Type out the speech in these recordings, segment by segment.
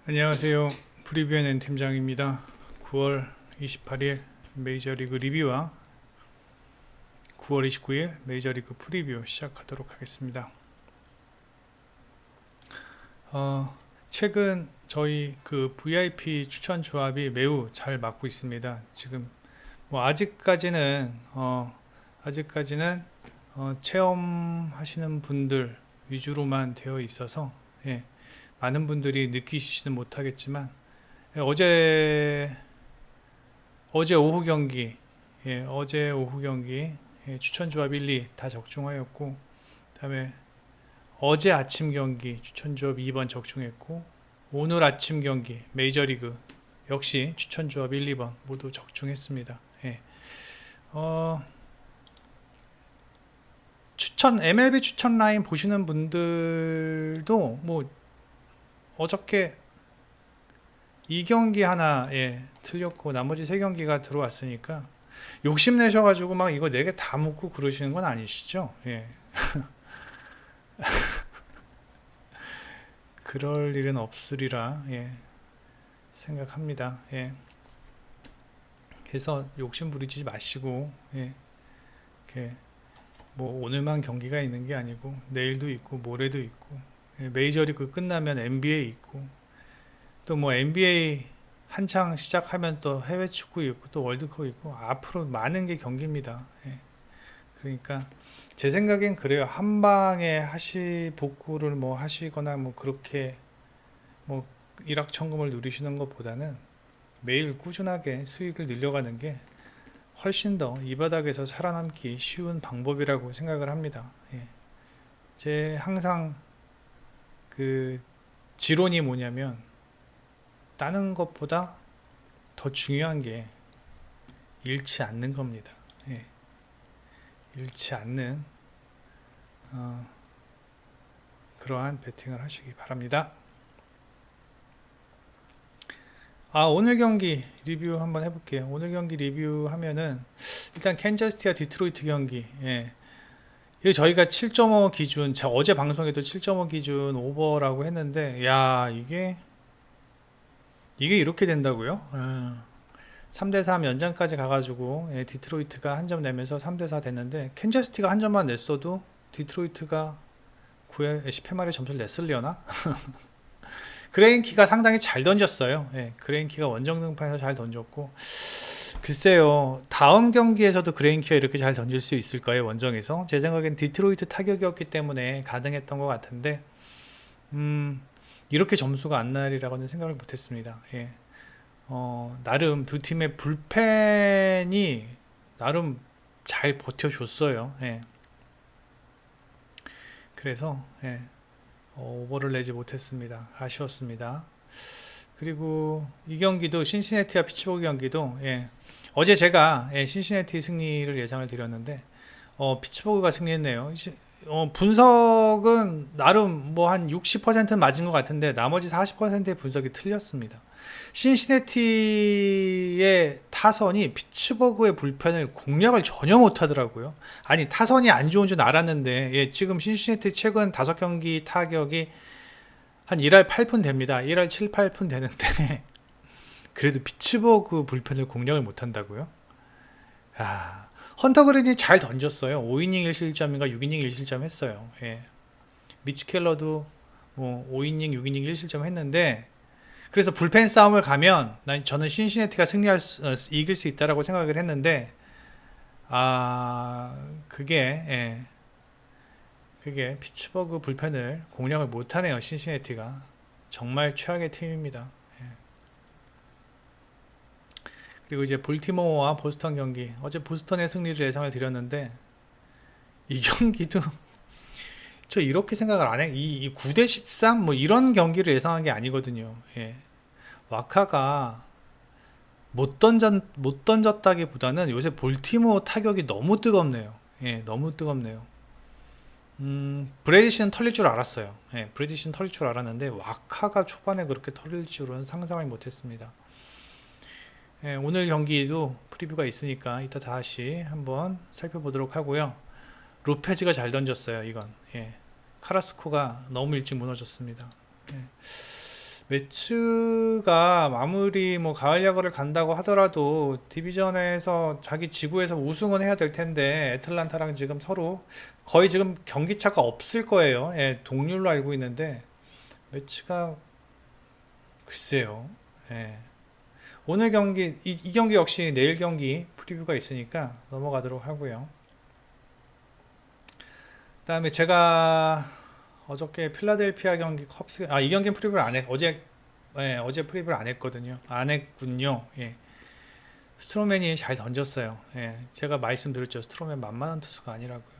안녕하세요. 프리뷰앤 팀장입니다. 9월 28일 메이저리그 리뷰와 9월 29일 메이저리그 프리뷰 시작하도록 하겠습니다. 최근 저희 그 VIP 추천 조합이 매우 잘 맞고 있습니다. 지금 뭐 아직까지는 체험하시는 분들 위주로만 되어 있어서 많은 분들이 느끼시지는 못하겠지만 어제 오후 경기 어제 오후 경기 추천 조합 1, 2 다 적중하였고, 그다음에 어제 아침 경기 추천 조합 2번 적중했고, 오늘 아침 경기 메이저리그 역시 추천 조합 1, 2번 모두 적중했습니다. 어, MLB 추천 라인 보시는 분들도 뭐 어저께 이 경기 하나 틀렸고 나머지 세 경기가 들어왔으니까 욕심내셔가지고 막 이거 네 개 다 묻고 그러시는 건 아니시죠? 그럴 일은 없으리라 생각합니다. 그래서 욕심 부리지 마시고 이렇게 뭐 오늘만 경기가 있는 게 아니고 내일도 있고 모레도 있고 메이저리그 끝나면 NBA 있고 또 뭐 NBA 한창 시작하면 또 해외 축구 있고 또 월드컵 있고 앞으로 많은 게 경기입니다. 그러니까 제 생각엔 그래요. 한 방에 복구를 뭐 하시거나 뭐 그렇게 뭐 일확천금을 누리시는 것보다는 매일 꾸준하게 수익을 늘려가는 게 훨씬 더 이 바닥에서 살아남기 쉬운 방법이라고 생각을 합니다. 제 항상 그 지론이 뭐냐면, 다른 것보다 더 중요한 게 잃지 않는 겁니다. 잃지 않는 그러한 배팅을 하시기 바랍니다. 오늘 경기 리뷰 한번 해볼게요. 오늘 경기 리뷰하면은 일단 캔자스티와 디트로이트 경기. 이게 저희가 7.5 기준, 어제 방송에도 7.5 기준 오버라고 했는데, 야, 이게 이렇게 된다고요? 3대3 연장까지 가가지고 디트로이트가 한 점 내면서 3대4 됐는데, 캔자스티가 한 점만 냈어도 디트로이트가 9회 10회 말에 점수를 냈으려나? 그레인키가 상당히 잘 던졌어요. 그레인키가 원정 등판에서 잘 던졌고, 글쎄요, 다음 경기에서도 그레인키가 이렇게 잘 던질 수 있을까요? 원정에서? 제 생각엔 디트로이트 타격이었기 때문에 가능했던 것 같은데, 이렇게 점수가 안 나리라고는 생각을 못했습니다. 나름 두 팀의 불펜이 나름 잘 버텨줬어요. 그래서 오버를 내지 못했습니다. 아쉬웠습니다. 그리고 이 경기도 신시내티와 피츠버그 경기도 어제 제가 신시내티 승리를 예상을 드렸는데 피츠버그가 승리했네요. 분석은 나름 뭐 한 60% 맞은 것 같은데 나머지 40%의 분석이 틀렸습니다. 신시내티의 타선이 피츠버그의 불펜을 공략을 전혀 못하더라고요. 아니, 타선이 안 좋은 줄 알았는데 지금 신시내티 최근 5경기 타격이 한 1할 8푼 됩니다. 1할 7, 8푼 되는데 그래도 피츠버그 불펜을 공략을 못한다고요? 헌터 그린이 잘 던졌어요. 5이닝 1실점인가 6이닝 1실점 했어요. 미치 켈러도 뭐 5이닝 6이닝 1실점 했는데, 그래서 불펜 싸움을 가면 저는 신시내티가 이길 수 있다라고 생각을 했는데, 그게 피츠버그 불펜을 공략을 못하네요. 신시내티가 정말 최악의 팀입니다. 그리고 이제 볼티모어와 보스턴 경기, 어제 보스턴의 승리를 예상을 드렸는데 이 경기도 저 이렇게 생각을 안 해. 이 9대 13 뭐 이런 경기를 예상한 게 아니거든요. 와카가 못 던졌다기보다는 요새 볼티모어 타격이 너무 뜨겁네요. 너무 뜨겁네요. 브레디시는 털릴 줄 알았어요. 브레디시는 털릴 줄 알았는데 와카가 초반에 그렇게 털릴 줄은 상상을 못했습니다. 오늘 경기도 프리뷰가 있으니까 이따 다시 한번 살펴보도록 하고요. 로페즈가 잘 던졌어요. 이건 카라스코가 너무 일찍 무너졌습니다. 매츠가 아무리 뭐 가을 야구를 간다고 하더라도 디비전에서 자기 지구에서 우승은 해야 될 텐데 애틀란타랑 지금 서로 거의 지금 경기 차가 없을 거예요. 예, 동률로 알고 있는데 매츠가 글쎄요. 예. 오늘 경기 이 경기 역시 내일 경기 프리뷰가 있으니까 넘어가도록 하고요. 그다음에 제가 어저께 필라델피아 경기 컵스 이 경기는 프리뷰를 안 했, 어제 프리뷰를 안 했거든요. 안 했군요. 예. 스트로맨이 잘 던졌어요. 예. 제가 말씀드렸죠. 스트로맨 만만한 투수가 아니라고요.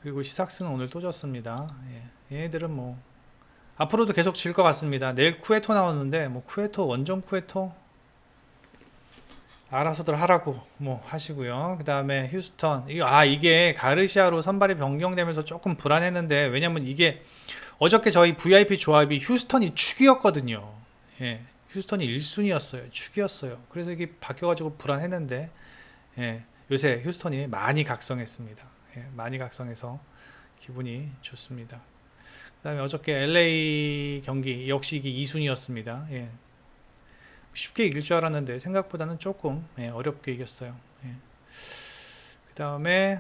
그리고 시삭스는 오늘 또 졌습니다. 예. 얘네들은 뭐 앞으로도 계속 질 것 같습니다. 내일 쿠에토 나오는데 뭐 쿠에토 원정 쿠에토 알아서들 하라고 뭐 하시고요. 그 다음에 휴스턴 이게 가르시아로 선발이 변경되면서 조금 불안했는데 왜냐면 이게 어저께 저희 VIP 조합이 휴스턴이 축이었거든요. 예, 휴스턴이 1순위였어요. 축이었어요. 그래서 이게 바뀌어가지고 불안했는데 예, 요새 휴스턴이 많이 각성했습니다. 예, 많이 각성해서 기분이 좋습니다. 그 다음에 어저께 LA 경기 역시 이게 2순위였습니다. 예. 쉽게 이길 줄 알았는데 생각보다는 조금 어렵게 이겼어요. 예. 그 다음에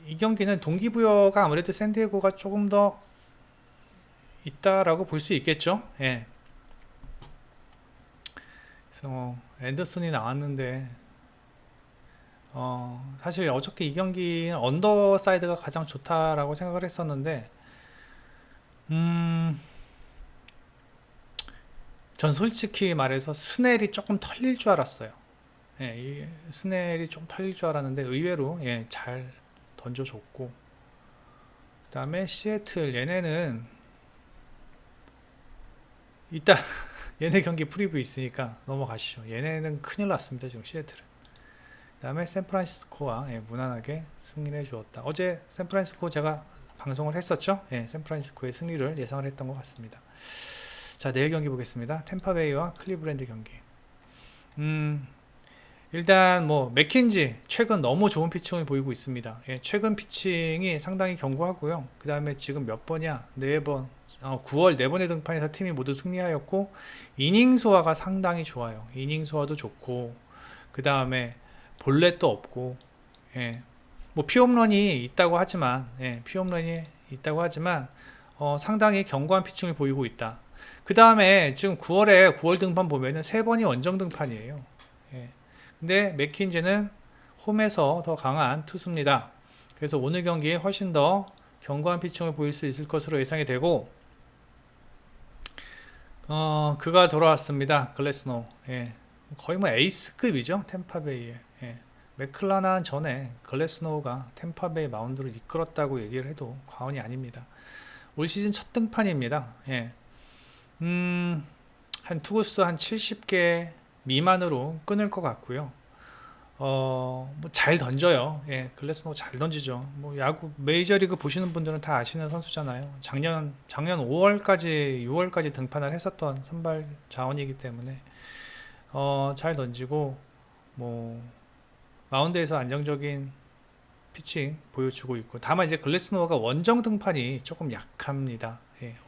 이 경기는 동기부여가 아무래도 샌디에고가 조금 더 있다라고 볼 수 있겠죠. 예. 그래서 앤더슨이 나왔는데 사실 어저께 이 경기는 언더사이드가 가장 좋다라고 생각을 했었는데 전 솔직히 말해서 스넬이 조금 털릴 줄 알았어요. 예, 이 스넬이 좀 털릴 줄 알았는데 의외로 잘 던져줬고 그 다음에 시애틀 얘네는 이따 얘네 경기 프리뷰 있으니까 넘어가시죠. 얘네는 큰일 났습니다. 지금 시애틀은. 그 다음에 샌프란시스코와 무난하게 승리를 해주었다. 어제 샌프란시스코 제가 방송을 했었죠. 샌프란시스코의 승리를 예상을 했던 것 같습니다. 자, 내일 경기 보겠습니다. 템파베이와 클리브랜드 경기. 일단 뭐 맥킨지 최근 너무 좋은 피칭을 보이고 있습니다. 최근 피칭이 상당히 견고하고요. 그 다음에 지금 몇 번이야? 4번 9월 4번의 등판에서 팀이 모두 승리하였고 이닝 소화가 상당히 좋아요. 이닝 소화도 좋고 그 다음에 볼넷도 없고 뭐 피홈런이 있다고 하지만 상당히 견고한 피칭을 보이고 있다. 그 다음에 지금 9월 등판 보면은 3번이 원정 등판이에요. 근데 맥킨지는 홈에서 더 강한 투수입니다. 그래서 오늘 경기에 훨씬 더 견고한 피칭을 보일 수 있을 것으로 예상이 되고 그가 돌아왔습니다. 글래스노. 거의 뭐 에이스급이죠. 템파베이에. 맥클라난 전에 글래스노가 템파베이 마운드를 이끌었다고 얘기를 해도 과언이 아닙니다. 올 시즌 첫 등판입니다. 한 투구수 한 70개 미만으로 끊을 것 같고요. 뭐 잘 던져요. 글래스노 잘 던지죠. 뭐 야구 메이저리그 보시는 분들은 다 아시는 선수잖아요. 작년 5월까지 6월까지 등판을 했었던 선발 자원이기 때문에 잘 던지고 뭐 마운드에서 안정적인 피칭 보여주고 있고 다만 이제 글래스노가 원정 등판이 조금 약합니다.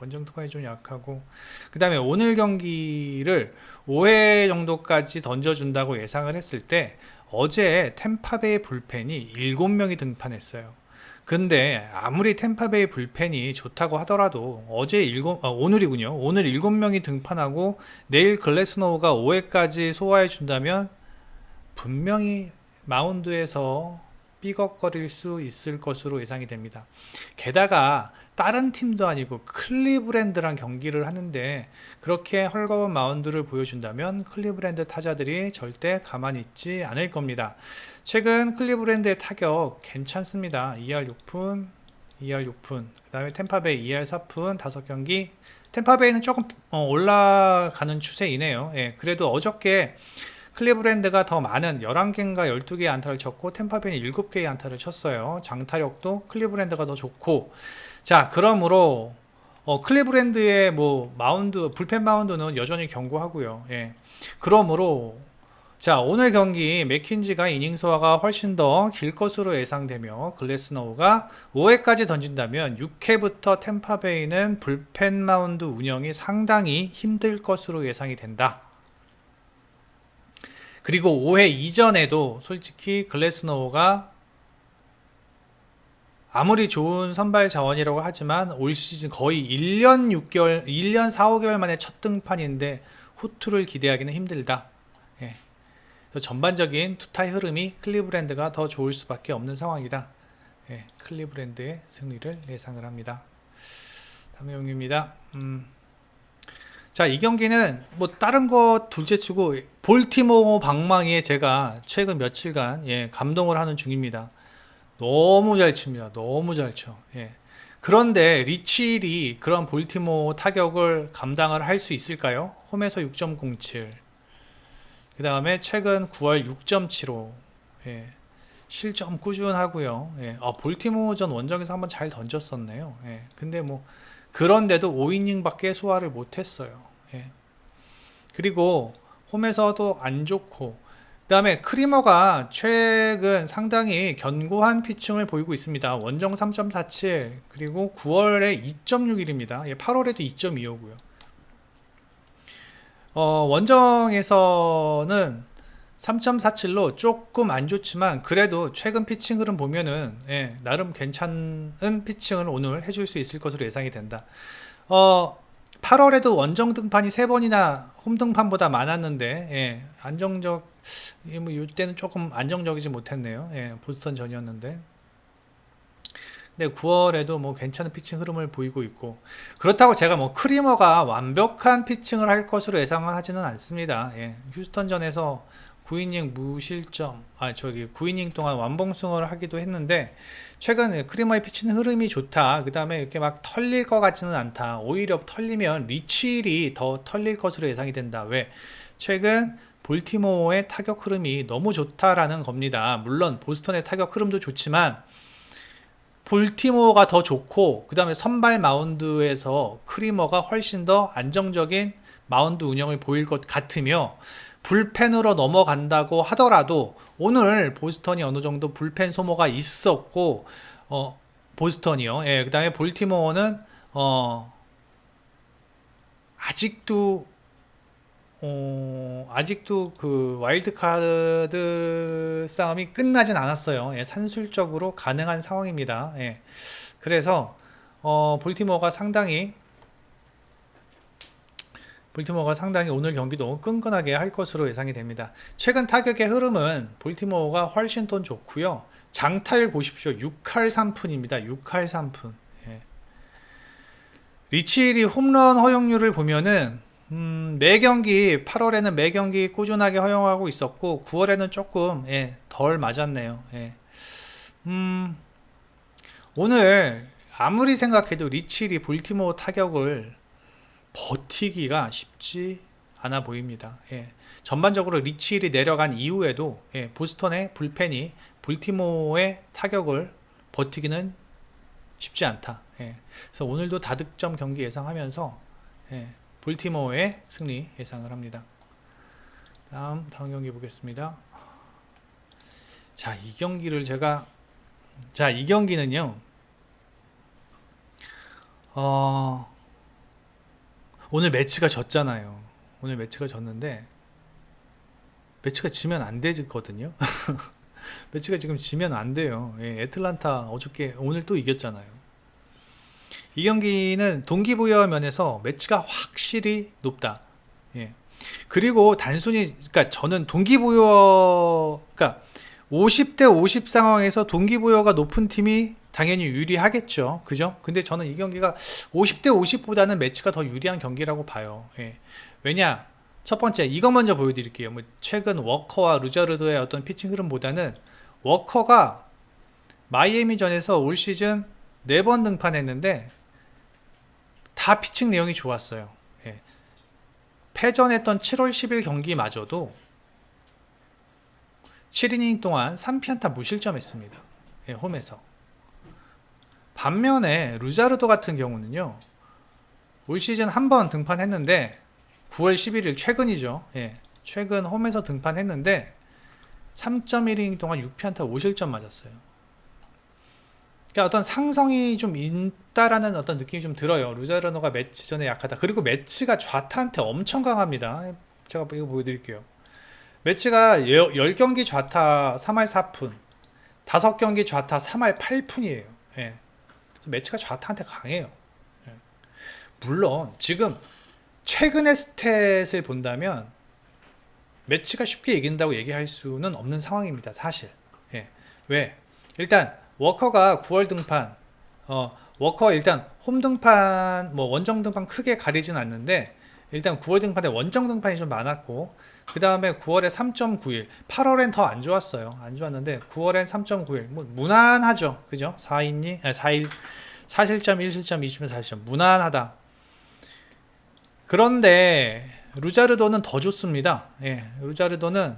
원정 등판이 좀 약하고 그 다음에 오늘 경기를 5회 정도까지 던져준다고 예상을 했을 때 어제 템파베이 불펜이 7명이 등판했어요. 근데 아무리 템파베이 불펜이 좋다고 하더라도 오늘이군요. 오늘 7명이 등판하고 내일 글래스노우가 5회까지 소화해 준다면 분명히 마운드에서 삐걱거릴 수 있을 것으로 예상이 됩니다. 게다가 다른 팀도 아니고 클리브랜드랑 경기를 하는데 그렇게 헐거운 마운드를 보여준다면 클리브랜드 타자들이 절대 가만히 있지 않을 겁니다. 최근 클리브랜드의 타격 괜찮습니다. 2할 6푼, 2할 6푼. 그 다음에 템파베이 2할 4푼 5경기. 템파베이는 조금 올라가는 추세이네요. 그래도 어저께 클리브랜드가 더 많은 11개인가 12개의 안타를 쳤고 템파베이는 7개의 안타를 쳤어요. 장타력도 클리브랜드가 더 좋고 자 그러므로 클리브랜드의 뭐 불펜 마운드는 여전히 견고하고요. 그러므로 자, 오늘 경기 맥킨지가 이닝 소화가 훨씬 더 길 것으로 예상되며 글래스노우가 5회까지 던진다면 6회부터 템파베이는 불펜 마운드 운영이 상당히 힘들 것으로 예상이 된다. 그리고 5회 이전에도 솔직히 글래스노우가 아무리 좋은 선발 자원이라고 하지만 올 시즌 거의 1년 6개월, 1년 4, 5개월 만에 첫 등판인데 호투를 기대하기는 힘들다. 예. 그래서 전반적인 투타의 흐름이 클리브랜드가 더 좋을 수밖에 없는 상황이다. 예. 클리브랜드의 승리를 예상을 합니다. 다음 경기입니다. 자, 이 경기는 뭐 다른 거 둘째치고 볼티모어 방망이에 제가 최근 며칠간 감동을 하는 중입니다. 너무 잘 칩니다. 너무 잘 쳐. 그런데 리치일이 그런 볼티모어 타격을 감당을 할 수 있을까요? 홈에서 6.07. 그 다음에 최근 9월 6.75. 실점 꾸준하고요. 볼티모어전 원정에서 한번 잘 던졌었네요. 근데 뭐 그런데도 5이닝밖에 소화를 못했어요. 그리고 홈에서도 안 좋고, 그 다음에 크리머가 최근 상당히 견고한 피칭을 보이고 있습니다. 원정 3.47, 그리고 9월에 2.61입니다. 8월에도 2.25고요. 원정에서는 3.47로 조금 안 좋지만 그래도 최근 피칭 흐름 보면은 나름 괜찮은 피칭을 오늘 해줄 수 있을 것으로 예상이 된다. 8월에도 원정 등판이 3번이나 홈 등판보다 많았는데 뭐 이때는 조금 안정적이지 못했네요. 보스턴 전이었는데. 근데 9월에도 뭐 괜찮은 피칭 흐름을 보이고 있고, 그렇다고 제가 뭐 크리머가 완벽한 피칭을 할 것으로 예상을 하지는 않습니다. 휴스턴전에서 9이닝 무실점, 9이닝 동안 완봉승을 하기도 했는데, 최근 크리머의 피칭 흐름이 좋다. 그 다음에 이렇게 막 털릴 것 같지는 않다. 오히려 털리면 리치일이 더 털릴 것으로 예상이 된다. 왜? 최근 볼티모어의 타격 흐름이 너무 좋다라는 겁니다. 물론 보스턴의 타격 흐름도 좋지만 볼티모어가 더 좋고, 그 다음에 선발 마운드에서 크리머가 훨씬 더 안정적인 마운드 운영을 보일 것 같으며, 불펜으로 넘어간다고 하더라도 오늘 보스턴이 어느 정도 불펜 소모가 있었고, 보스턴이요. 그 다음에 볼티모어는 아직도 그 와일드카드 싸움이 끝나진 않았어요. 산술적으로 가능한 상황입니다. 그래서 볼티모어가 상당히 오늘 경기도 끈끈하게 할 것으로 예상이 됩니다. 최근 타격의 흐름은 볼티모어가 훨씬 더 좋고요. 장타율 보십시오. 6할 3푼입니다. 6할 3푼. 리치일이 홈런 허용률을 보면은 매경기 8월에는 매경기 꾸준하게 허용하고 있었고 9월에는 조금 덜 맞았네요. 오늘 아무리 생각해도 리치일이 볼티모어 타격을 버티기가 쉽지 않아 보입니다. 전반적으로 리치일이 내려간 이후에도 보스턴의 불펜이 볼티모어의 타격을 버티기는 쉽지 않다. 그래서 오늘도 다득점 경기 예상하면서 볼티모어의 승리 예상을 합니다. 다음 경기 보겠습니다. 자, 이 경기는요. 오늘 매치가 졌잖아요. 오늘 매치가 졌는데 매치가 지면 안 되거든요. 매치가 지금 지면 안 돼요. 애틀란타 오늘 또 이겼잖아요. 이 경기는 동기부여 면에서 매치가 확실히 높다. 그리고 단순히, 그러니까 저는 그러니까 50대 50 상황에서 동기부여가 높은 팀이 당연히 유리하겠죠. 그죠? 근데 저는 이 경기가 50대 50보다는 매치가 더 유리한 경기라고 봐요. 왜냐? 첫 번째, 이거 먼저 보여드릴게요. 뭐 최근 워커와 루자르도의 어떤 피칭 흐름보다는 워커가 마이애미전에서 올 시즌 4번 등판했는데 다 피칭 내용이 좋았어요. 패전했던 7월 10일 경기마저도 7이닝 동안 3피안타 무실점했습니다. 홈에서. 반면에 루자르도 같은 경우는요, 올 시즌 한 번 등판했는데 9월 11일 최근이죠. 최근 홈에서 등판했는데 3.1이닝 동안 6피안타 5실점 맞았어요. 그러니까 어떤 상성이 좀 있다라는 어떤 느낌이 좀 들어요. 루자르노가 매치 전에 약하다. 그리고 매치가 좌타한테 엄청 강합니다. 제가 이거 보여드릴게요. 매치가 10경기 좌타 3할 4푼, 5경기 좌타 3할 8푼이에요. 예. 매치가 좌타한테 강해요. 예. 물론 지금 최근의 스탯을 본다면 매치가 쉽게 이긴다고 얘기할 수는 없는 상황입니다. 사실. 예. 왜? 일단 워커가 9월 등판, 워커 일단 홈 등판, 뭐 원정 등판 크게 가리진 않는데 일단 9월 등판에 원정 등판이 좀 많았고 그 다음에 9월에 3.91, 8월엔 더 안 좋았어요. 안 좋았는데 9월엔 3.91, 뭐 무난하죠. 그죠? 4이닝, 4일, 4실점, 1실점, 20점, 4실점 무난하다. 그런데 루자르도는 더 좋습니다. 예, 루자르도는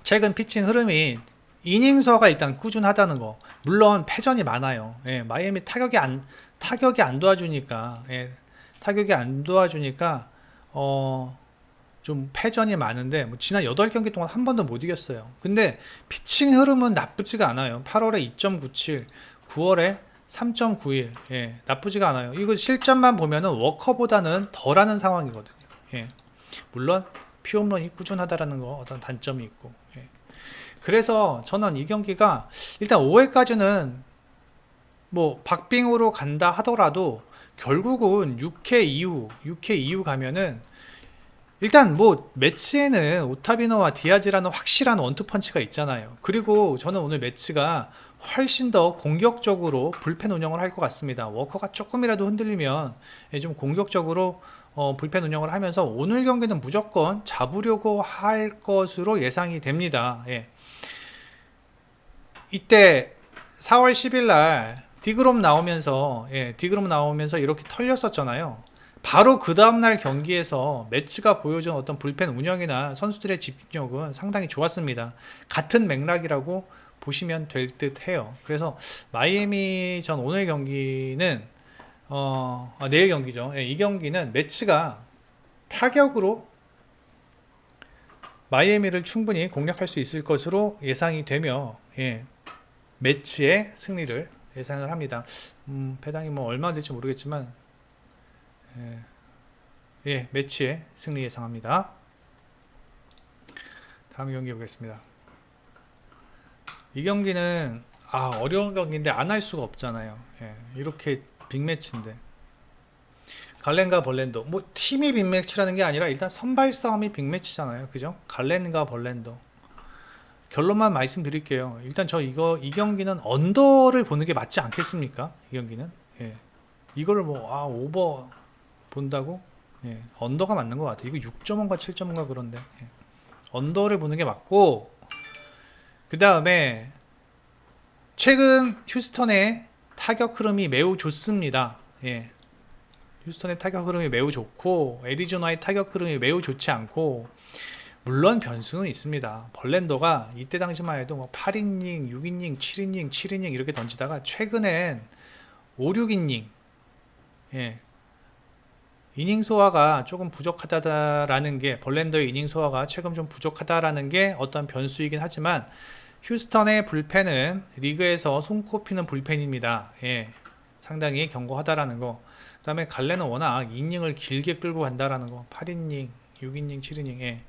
최근 피칭 흐름이 이닝 수가 일단 꾸준하다는 거. 물론 패전이 많아요. 예, 마이애미 타격이 안 도와주니까, 타격이 안 도와주니까 좀 패전이 많은데 뭐 지난 8경기 동안 한 번도 못 이겼어요. 근데 피칭 흐름은 나쁘지가 않아요. 8월에 2.97, 9월에 3.91, 나쁘지가 않아요. 이거 실점만 보면은 워커보다는 덜하는 상황이거든요. 물론 피홈런이 꾸준하다라는 거 어떤 단점이 있고. 그래서 저는 이 경기가 일단 5회까지는 뭐 박빙으로 간다 하더라도 결국은 6회 이후 가면은 일단 뭐 매치에는 오타비노와 디아즈라는 확실한 원투펀치가 있잖아요. 그리고 저는 오늘 매치가 훨씬 더 공격적으로 불펜 운영을 할 것 같습니다. 워커가 조금이라도 흔들리면 좀 공격적으로 불펜 운영을 하면서 오늘 경기는 무조건 잡으려고 할 것으로 예상이 됩니다. 이때 4월 10일 날 디그롬 나오면서 이렇게 털렸었잖아요. 바로 그 다음날 경기에서 매치가 보여준 어떤 불펜 운영이나 선수들의 집중력은 상당히 좋았습니다. 같은 맥락이라고 보시면 될 듯 해요. 그래서 마이애미 전 오늘 경기는 내일 경기죠. 이 경기는 매치가 타격으로 마이애미를 충분히 공략할 수 있을 것으로 예상이 되며 매치의 승리를 예상을 합니다. 배당이 뭐 얼마 될지 모르겠지만 매치의 승리 예상합니다. 다음 경기 보겠습니다. 이 경기는 어려운 경기인데 안 할 수가 없잖아요. 이렇게 빅매치인데 갈렌과 벌랜더, 뭐 팀이 빅매치라는 게 아니라 일단 선발 싸움이 빅매치잖아요. 그죠? 갈렌과 벌랜더. 결론만 말씀드릴게요. 일단 이 경기는 언더를 보는 게 맞지 않겠습니까? 이 경기는 이거를 오버 본다고? 언더가 맞는 것 같아요. 이거 6.5인가 7.5인가 그런데 언더를 보는 게 맞고, 그 다음에 최근 휴스턴의 타격 흐름이 매우 좋습니다. 휴스턴의 타격 흐름이 매우 좋고 애리조나의 타격 흐름이 매우 좋지 않고, 물론 변수는 있습니다. 벌랜더가 이때 당시만 해도 뭐 8이닝, 6이닝, 7이닝, 7이닝 이렇게 던지다가 최근엔 5, 6이닝 이닝 소화가 조금 부족하다라는 게, 벌랜더의 이닝 소화가 최근 좀 부족하다라는 게 어떤 변수이긴 하지만 휴스턴의 불펜은 리그에서 손꼽히는 불펜입니다. 상당히 견고하다라는 거. 그 다음에 갈렌은 워낙 이닝을 길게 끌고 간다라는 거. 8이닝, 6이닝, 7이닝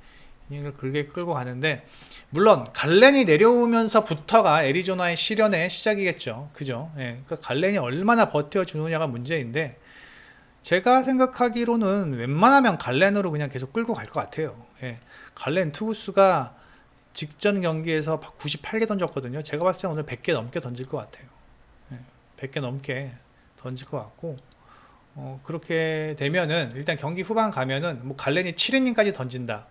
이닝을 길게 끌고 가는데, 물론 갈렌이 내려오면서부터가 애리조나의 시련의 시작이겠죠. 그죠? 그러니까 갈렌이 얼마나 버텨주느냐가 문제인데, 제가 생각하기로는 웬만하면 갈렌으로 그냥 계속 끌고 갈 것 같아요. 갈렌 투구수가 직전 경기에서 98개 던졌거든요. 제가 봤을 때 오늘 100개 넘게 던질 것 같아요. 100개 넘게 던질 것 같고, 그렇게 되면은 일단 경기 후반 가면은 뭐 갈렌이 7이닝까지 던진다,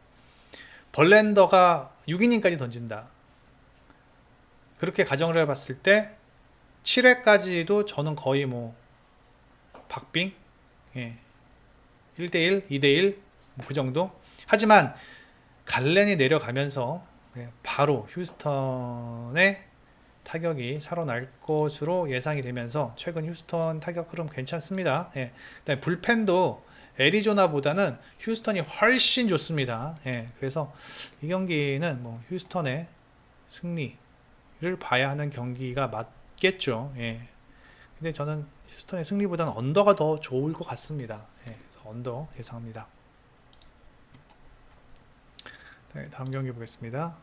벌랜더가 6이닝까지 던진다, 그렇게 가정을 해봤을 때 7회까지도 저는 거의 뭐 박빙, 1대1, 2대1 그 정도. 하지만 갈렌이 내려가면서 바로 휴스턴의 타격이 살아날 것으로 예상이 되면서 최근 휴스턴 타격 흐름 괜찮습니다. 그다음에 불펜도 애리조나보다는 휴스턴이 훨씬 좋습니다. 예, 그래서 이 경기는 뭐 휴스턴의 승리를 봐야 하는 경기가 맞겠죠. 예. 근데 저는 휴스턴의 승리보다는 언더가 더 좋을 것 같습니다. 예, 그래서 언더 예상합니다. 네, 다음 경기 보겠습니다.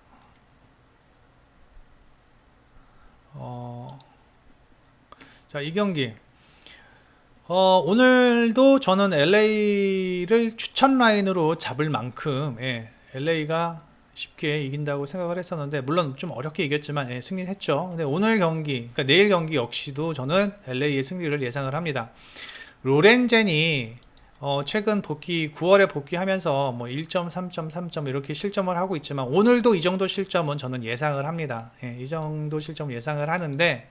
자, 이 경기. 오늘도 저는 LA를 추천 라인으로 잡을 만큼, 예, LA가 쉽게 이긴다고 생각을 했었는데, 물론 좀 어렵게 이겼지만, 예, 승리했죠. 근데 오늘 경기, 그러니까 내일 경기 역시도 저는 LA의 승리를 예상을 합니다. 로렌젠이 최근 복귀 9월에 복귀하면서 뭐 1점, 3점, 3점 이렇게 실점을 하고 있지만 오늘도 이 정도 실점은 저는 예상을 합니다. 예, 이 정도 실점 예상을 하는데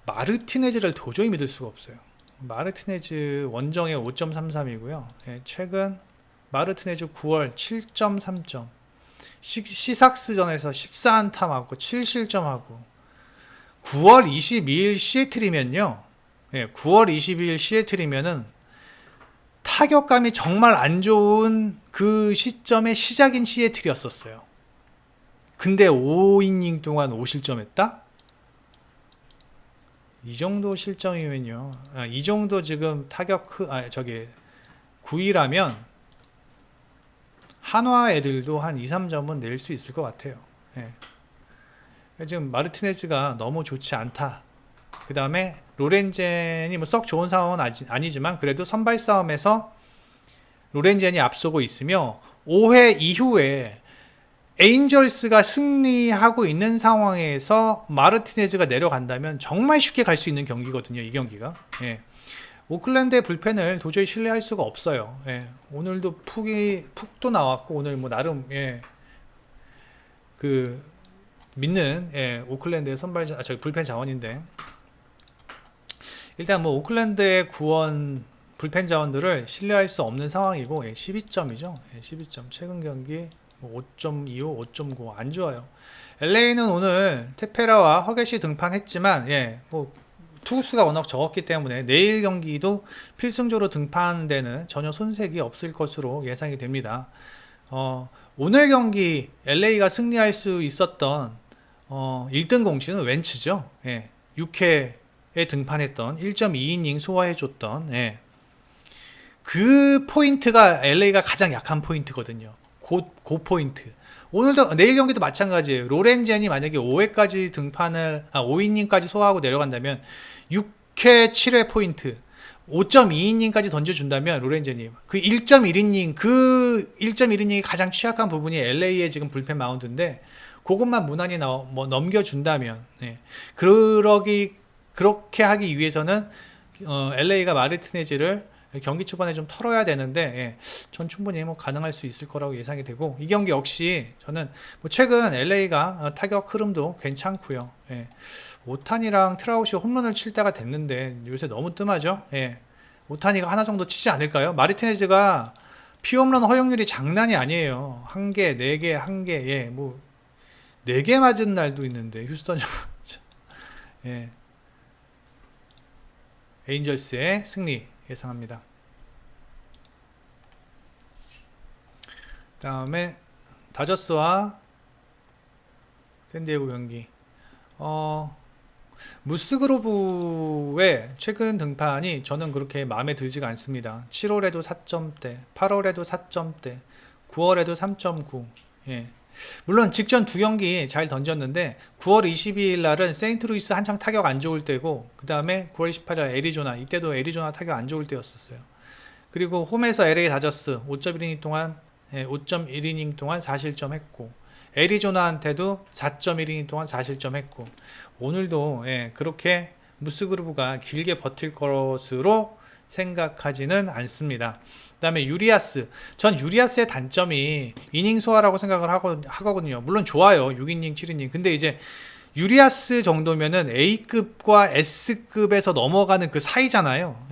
마르티네즈를 도저히 믿을 수가 없어요. 마르티네즈 원정에 5.33이고요. 예, 최근 마르티네즈 9월 7.3점, 시삭스전에서 14안타하고 7실점하고 9월 22일 시애틀이면요. 예, 9월 22일 시애틀이면은 타격감이 정말 안 좋은 그 시점의 시작인 시애틀이었었어요. 근데 5이닝 동안 5실점했다? 이 정도 실점이면요. 이 정도 지금 타격 9위라면 한화 애들도 한 2, 3점은 낼 수 있을 것 같아요. 예. 지금 마르티네즈가 너무 좋지 않다. 그 다음에 로렌젠이 뭐 썩 좋은 상황은 아니지만 그래도 선발 싸움에서 로렌젠이 앞서고 있으며 5회 이후에 에인절스가 승리하고 있는 상황에서 마르티네즈가 내려간다면 정말 쉽게 갈 수 있는 경기거든요. 이 경기가. 예. 오클랜드의 불펜을 도저히 신뢰할 수가 없어요. 예. 오늘도 푹도 나왔고 오늘 뭐 나름 그 믿는 오클랜드의 불펜 자원인데 일단 뭐 오클랜드의 구원 불펜 자원들을 신뢰할 수 없는 상황이고 12점이죠. 12점 최근 경기 5.25, 5.9 안 좋아요. LA는 오늘 테페라와 허겟이 등판했지만 뭐 투수가 워낙 적었기 때문에 내일 경기도 필승조로 등판하는 데는 전혀 손색이 없을 것으로 예상이 됩니다. 오늘 경기 LA가 승리할 수 있었던 1등 공신은 웬츠죠. 6회에 등판했던 1.2이닝 소화해줬던 그 포인트가 LA가 가장 약한 포인트거든요. 그 포인트. 오늘도 내일 경기도 마찬가지예요. 로렌젠이 만약에 5회까지 5이닝까지 소화하고 내려간다면 6회, 7회 포인트 5.2이닝까지 던져준다면 로렌젠이 그 1.1이닝이 가장 취약한 부분이 LA의 지금 불펜 마운드인데 그것만 무난히 넘겨준다면 그렇게 하기 위해서는 LA가 마르티네즈를 경기 초반에 좀 털어야 되는데 전 충분히 뭐 가능할 수 있을 거라고 예상이 되고 이 경기 역시 저는 뭐 최근 LA가 타격 흐름도 괜찮고요. 오타니랑 트라우시 홈런을 칠 때가 됐는데 요새 너무 뜸하죠. 오타니가 하나 정도 치지 않을까요? 마르티네즈가 피홈런 허용률이 장난이 아니에요. 1개, 4개, 1개, 뭐 4개 맞은 날도 있는데 휴스턴이 에인절스의 승리 예상합니다. 다음에 다저스와 샌디에고 경기. 무스그로브의 최근 등판이 저는 그렇게 마음에 들지가 않습니다. 7월에도 4점대, 8월에도 4점대, 9월에도 3.9. 물론 직전 두 경기 잘 던졌는데 9월 22일 날은 세인트루이스 한창 타격 안 좋을 때고 그 다음에 9월 28일 애리조나 이때도 애리조나 타격 안 좋을 때였었어요. 그리고 홈에서 LA 다저스 5.1이닝 동안 4실점 했고 애리조나한테도 4.1이닝 동안 4실점 했고 오늘도 그렇게 무스그루브가 길게 버틸 것으로 생각하지는 않습니다. 그 다음에 유리아스. 전 유리아스의 단점이 이닝 소화라고 생각을 하거든요. 물론 좋아요. 6이닝, 7이닝. 근데 이제 유리아스 정도면은 A급과 S급에서 넘어가는 그 사이잖아요.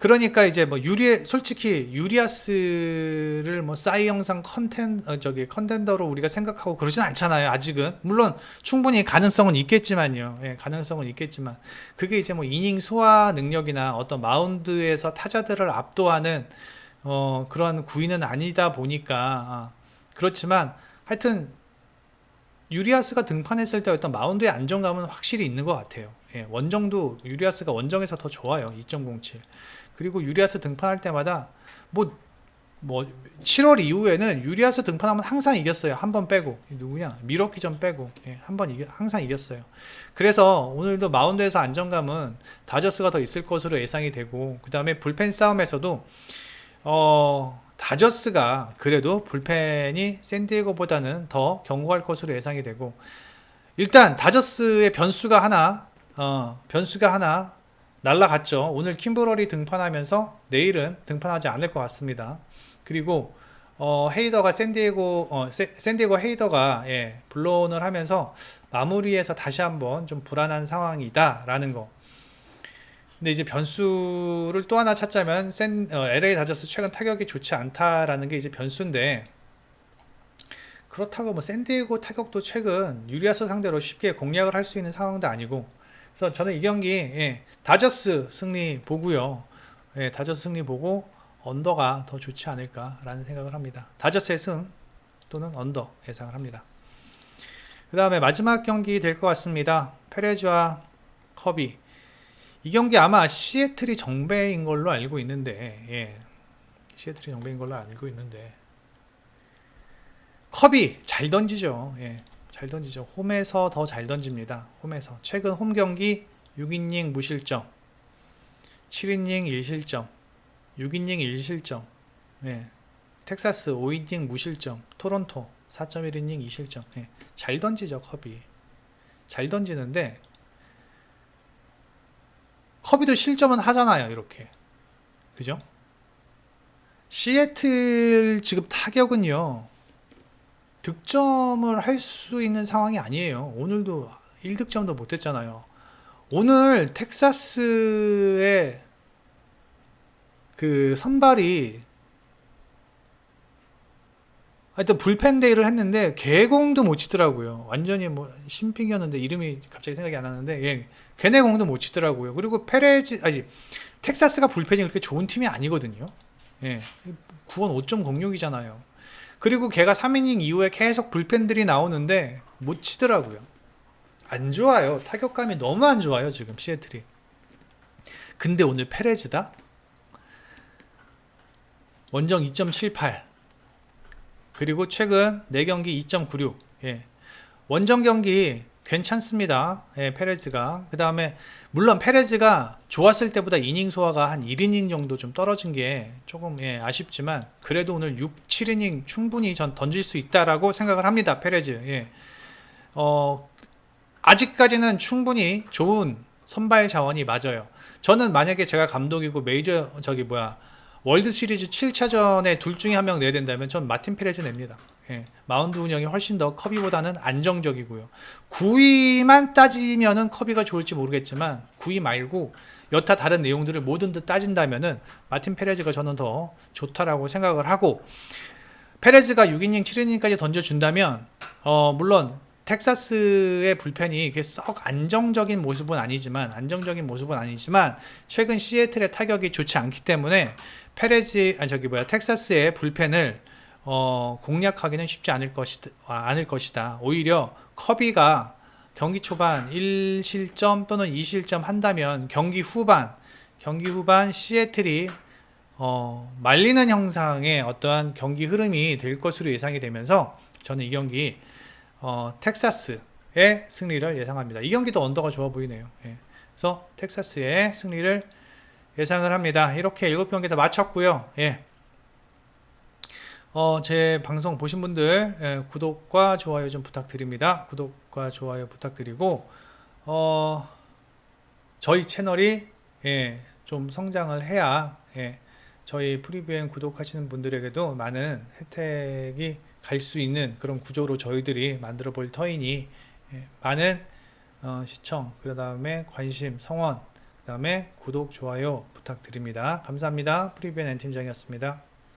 그러니까 이제 뭐 솔직히 유리아스를 뭐 싸이 영상 컨텐더로 우리가 생각하고 그러진 않잖아요. 아직은. 물론 충분히 가능성은 있겠지만요. 예, 가능성은 있겠지만 그게 이제 뭐 이닝 소화 능력이나 어떤 마운드에서 타자들을 압도하는 그런 구위는 아니다 보니까 그렇지만 하여튼 유리아스가 등판했을 때 어떤 마운드의 안정감은 확실히 있는 것 같아요. 예, 원정도 유리아스가 원정에서 더 좋아요. 2.07. 그리고 유리아스 등판할 때마다 뭐 7월 이후에는 유리아스 등판하면 항상 이겼어요. 한 번 빼고. 누구냐? 미러키전 빼고. 예, 항상 이겼어요. 그래서 오늘도 마운드에서 안정감은 다저스가 더 있을 것으로 예상이 되고, 그 다음에 불펜 싸움에서도 다저스가 그래도 불펜이 샌디에고보다는 더 견고할 것으로 예상이 되고, 일단 다저스의 변수가 하나 날라갔죠. 오늘 킴브러리 등판하면서 내일은 등판하지 않을 것 같습니다. 그리고 헤이더가 샌디에고 헤이더가 블로온을 하면서 마무리해서 다시 한번 좀 불안한 상황이다라는 거. 근데 이제 변수를 또 하나 찾자면 LA 다저스 최근 타격이 좋지 않다라는 게 이제 변수인데, 그렇다고 뭐 샌디에고 타격도 최근 유리아스 상대로 쉽게 공략을 할 수 있는 상황도 아니고, 그래서 저는 이 경기 다저스 승리 보고요. 다저스 승리 보고 언더가 더 좋지 않을까라는 생각을 합니다. 다저스의 승 또는 언더 예상을 합니다. 그 다음에 마지막 경기 될 것 같습니다. 페레즈와 커비. 이 경기 아마 시애틀이 정배인 걸로 알고 있는데, 시애틀이 정배인 걸로 알고 있는데, 커비 잘 던지죠. 잘 던지죠. 홈에서 더 잘 던집니다. 홈에서. 최근 홈 경기 6이닝 무실점, 7이닝 1실점, 6이닝 1실점, 텍사스 5이닝 무실점, 토론토 4.1이닝 2실점. 잘 던지죠, 커비. 잘 던지는데, 커비도 실점은 하잖아요, 이렇게. 그죠? 시애틀 지금 타격은요, 득점을 할 수 있는 상황이 아니에요. 오늘도 1득점도 못했잖아요. 오늘 텍사스의 그 선발이 하여튼 불펜 데이를 했는데 개공도 못 치더라고요. 완전히 뭐 신핑이었는데 이름이 갑자기 생각이 안 나는데, 걔네 공도 못 치더라고요. 그리고 텍사스가 불펜이 그렇게 좋은 팀이 아니거든요. 9원 5.06이잖아요. 그리고 걔가 3이닝 이후에 계속 불펜들이 나오는데 못 치더라고요. 안 좋아요. 타격감이 너무 안 좋아요, 지금 시애틀이. 근데 오늘 페레즈다? 원정 2.78. 그리고 최근 4경기 2.96. 원정 경기 괜찮습니다. 페레즈가. 그 다음에 물론 페레즈가 좋았을 때보다 이닝 소화가 한 1이닝 정도 좀 떨어진 게 조금 아쉽지만, 그래도 오늘 6, 7이닝 충분히 전 던질 수 있다라고 생각을 합니다. 페레즈. 아직까지는 충분히 좋은 선발 자원이 맞아요. 저는 만약에 제가 감독이고 월드 시리즈 7차전에 둘 중에 한 명 내야 된다면 전 마틴 페레즈 냅니다. 마운드 운영이 훨씬 더 커비보다는 안정적이고요. 9위만 따지면은 커비가 좋을지 모르겠지만 9위 말고 여타 다른 내용들을 모든 듯 따진다면은 마틴 페레즈가 저는 더 좋다라고 생각을 하고, 페레즈가 6이닝 7이닝까지 던져준다면 물론 텍사스의 불펜이 썩 안정적인 모습은 아니지만 최근 시애틀의 타격이 좋지 않기 때문에 텍사스의 불펜을 공략하기는 쉽지 않을 것이다. 오히려 커비가 경기 초반 1실점 또는 2실점 한다면 경기 후반 시애틀이 말리는 형상의 어떠한 경기 흐름이 될 것으로 예상이 되면서 저는 이 경기 텍사스의 승리를 예상합니다. 이 경기도 언더가 좋아 보이네요. 그래서 텍사스의 승리를 예상을 합니다. 이렇게 7경기 다 마쳤고요. 제 방송 보신 분들 구독과 좋아요 좀 부탁드립니다. 구독과 좋아요 부탁드리고, 저희 채널이 좀 성장을 해야 저희 프리뷰엔 구독하시는 분들에게도 많은 혜택이 갈 수 있는 그런 구조로 저희들이 만들어 볼 터이니, 많은 시청, 그 다음에 관심, 성원, 그 다음에 구독, 좋아요 부탁드립니다. 감사합니다. 프리뷰의 N팀장이었습니다.